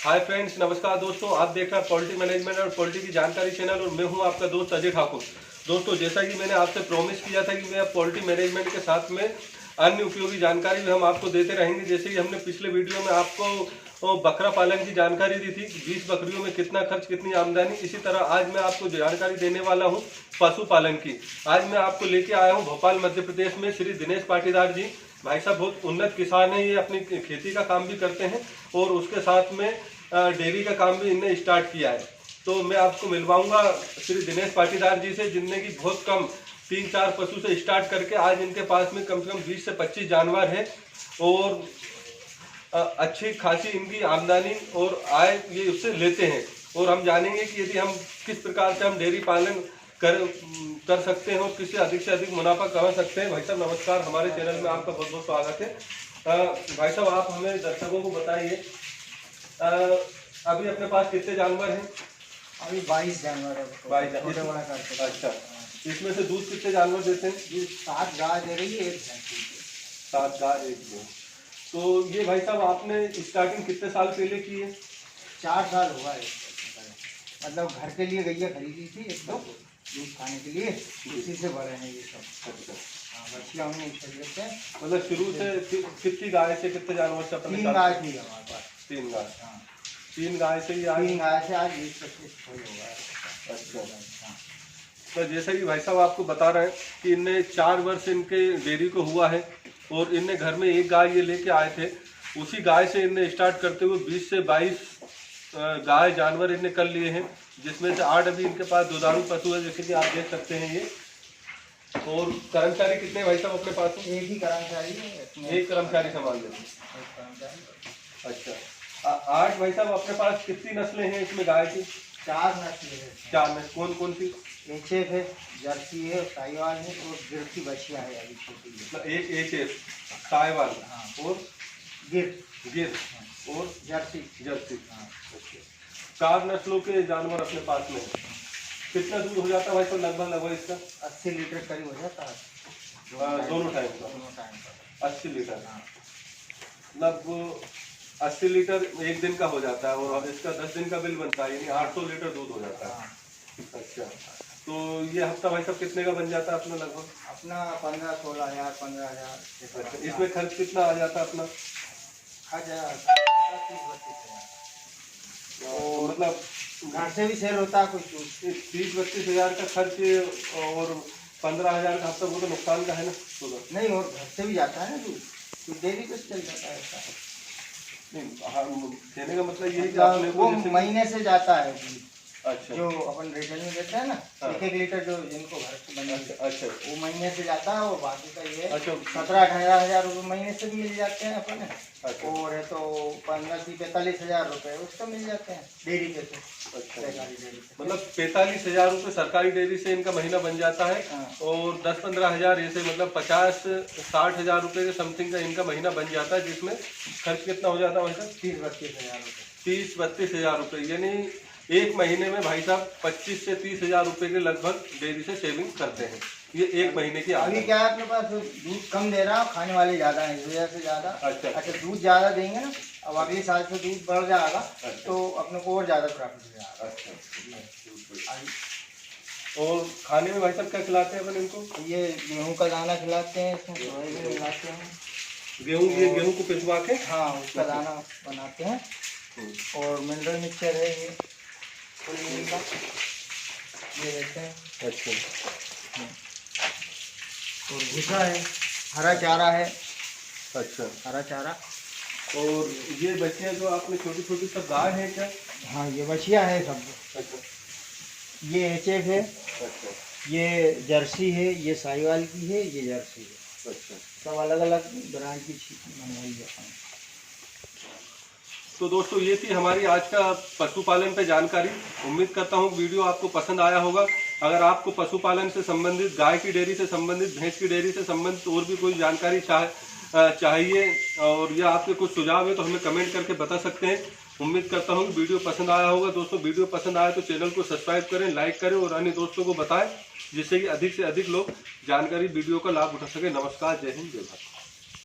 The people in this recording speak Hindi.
हाय फ्रेंड्स, नमस्कार दोस्तों। आप देख रहे हैं पोल्ट्री मैनेजमेंट और पोल्ट्री की जानकारी चैनल और मैं हूं आपका दोस्त अजय ठाकुर। दोस्तों, जैसा कि मैंने आपसे प्रॉमिस किया था कि मैं पोल्ट्री मैनेजमेंट के साथ में अन्य उपयोगी जानकारी भी हम आपको देते रहेंगे। जैसे कि हमने पिछले वीडियो में आपको बकरा पालन की जानकारी दी थी, 20 बकरियों में कितना खर्च, कितनी आमदनी। इसी तरह आज मैं आपको जानकारी देने वाला हूँ पशुपालन की। आज मैं आपको लेके आया हूँ भोपाल मध्य प्रदेश में श्री दिनेश पाटीदार जी। भाई साहब बहुत उन्नत किसान हैं, ये अपनी खेती का काम भी करते हैं और उसके साथ में डेयरी का काम भी इनने स्टार्ट किया है। तो मैं आपको मिलवाऊंगा श्री दिनेश पाटीदार जी से, जिनने की बहुत कम 3-4 पशु से स्टार्ट करके आज इनके पास में कम से कम 20 से 25 जानवर है और अच्छी खासी इनकी आमदनी और आय ये उससे लेते हैं। और हम जानेंगे कि यदि हम किस प्रकार से हम डेयरी पालन कर सकते हैं और किससे अधिक मुनाफा कमा सकते हैं। भाई साहब नमस्कार, हमारे चैनल में आपका बहुत बहुत स्वागत है। भाई साहब आप हमें दर्शकों को बताइए, अभी अपने पास कितने जानवर हैं? अभी 22 जानवर है। 22 जानवर करते। अच्छा, इसमें से दूध कितने जानवर देते हैं? 7 गाय दे रही है, 1 भैंस। 7 गाय 1 भैंस। तो ये भाई साहब आपने स्टार्टिंग कितने साल पहले की है? 4 साल हुआ है। मतलब घर के लिए गैया खरीदी थी एक दो, दूध खाने के लिए, उसी से बड़े हैं ये सब। अच्छा, बच्चियाँ हमने खरीदे थे। मतलब शुरू से कितनी गाय से कितने जानवर से अपने? 3 गाय थी हमारे पास। 3 गाय। हाँ, 3 गाय से ही आज 3 गाय से आज 20-25 हो गया। अच्छा, तो जैसे कि भाई साहब आपको बता रहे हैं कि इनने 4 वर्ष इनके डेयरी को हुआ है और इनने घर में 1 गाय ये लेके आए थे। उसी गाय से इनने स्टार्ट करते हुए 20 से 22 गाय जानवर इनने कर लिए हैं, जिसमें से 8 अभी इनके पास दुधारू पशु है, जैसे कि आप देख सकते हैं ये। और कर्मचारी कितने भाई साहब अपने पास? 1 ही कर्मचारी है। 1 कर्मचारी संभाल लेते हैं। अच्छा, 8 भाई साहब अपने पास कितनी नस्लें हैं इसमें गाय की? 4 नस्लें हैं। 4 नस्ल कौन कौन सी? एचएफ है, जर्सी है, साहिवाल है और गिर की बछिया है अभी छोटी है। मतलब एक एचएफ, साहिवाल, हाँ, और गिर और जर्सी। हाँ। 4 नस्लों के जानवर अपने पास में है। कितना दूध हो जाता है भाई साहब लगभग इसका? 80 लीटर करीब हो जाता है दोनों टाइम का 80 लीटर। मतलब 80 लीटर एक दिन का हो जाता है और इसका 10 दिन का बिल बनता है, यानी 800 लीटर दूध हो जाता है। अच्छा, तो ये हफ्ता भाई साहब कितने का बन जाता है अपना लगभग? अपना 15-16 हज़ार, 15 हज़ार। अच्छा, इसमें खर्च कितना आ जाता है अपना? और मतलब घर से भी सेल होता है कुछ 30-32 हज़ार का खर्च और 15 हज़ार का हफ्ता, वो तो नुकसान का है ना? नहीं, और घर से भी जाता है ना दूध, तो डेली कुछ चल जाता है ऐसा नहीं। हाँ, कहने का मतलब यही कि मतलब आपने वो महीने से जाता है दूध। अच्छा, जो अपन रिटेल में देते हैं ना, हाँ। 1-1 लीटर जो जिनको घर से बने, अच्छा, वो महीने से जाता है। और बाकी का ये अच्छा। 17-18 हज़ार रुपये महीने से भी मिल जाते हैं अपने। अच्छा। और है तो 15-45 हज़ार रुपये उसको मिल जाते हैं डेयरी पे से। अच्छा, सरकारी डेयरी पे। मतलब 45 हज़ार रुपये सरकारी डेयरी से इनका महीना बन जाता है। हाँ। और 10-15 हज़ार ऐसे मतलब 50-60 हज़ार रुपये के समथिंग का इनका महीना बन जाता है, जिसमें खर्च कितना हो जाता है भाई साहब? 30-32 हज़ार रुपये। 30-32 हज़ार रुपये, यानी एक महीने में भाई साहब 25 से 30 हज़ार रुपये के लगभग डेयरी से सेविंग करते हैं। ये एक महीने की अभी आमदनी। क्या है अपने पास दूध कम दे रहा है, खाने वाले ज़्यादा है, इस वजह से ज़्यादा। अच्छा, दूध ज़्यादा देंगे ना, अब अगले साल से दूध बढ़ जाएगा। अच्छा। तो अपने को और ज़्यादा प्रॉफिट हो जाएगा। अच्छा, और खाने में भाई साहब क्या खिलाते हैं अपन इनको? ये गेहूँ का दाना खिलाते हैं, इसमें सोयाबीन मिलाते हैं। गेहूँ को पिसवा के, हाँ, उसका दाना बनाते हैं। और मिनरल मिक्सचर है ये फुल का, ये देते हैं। अच्छा, और भूसा है, हरा चारा है, अच्छा। हरा चारा। और ये बच्चियाँ जो आपने छोटी छोटी सब गाय है क्या? हाँ, ये बछिया है सब। अच्छा, ये एचएफ है, अच्छा, ये जर्सी है, ये साहिवाल की है, ये जर्सी है। अच्छा। सब अलग अलग ब्रांड की मंगवाई जाती है। तो दोस्तों, ये थी हमारी आज का पशुपालन पे जानकारी। उम्मीद करता हूँ वीडियो आपको पसंद आया होगा। अगर आपको पशुपालन से संबंधित, गाय की डेयरी से संबंधित, भैंस की डेयरी से संबंधित और भी कोई जानकारी चाहिए और या आपके कुछ सुझाव है तो हमें कमेंट करके बता सकते हैं। उम्मीद करता हूँ कि वीडियो पसंद आया होगा। दोस्तों, वीडियो पसंद आया तो चैनल को सब्सक्राइब करें, लाइक करें और अन्य दोस्तों को बताएं, जिससे कि अधिक से अधिक लोग जानकारी वीडियो का लाभ उठा सकें। नमस्कार, जय हिंद, जय भारत।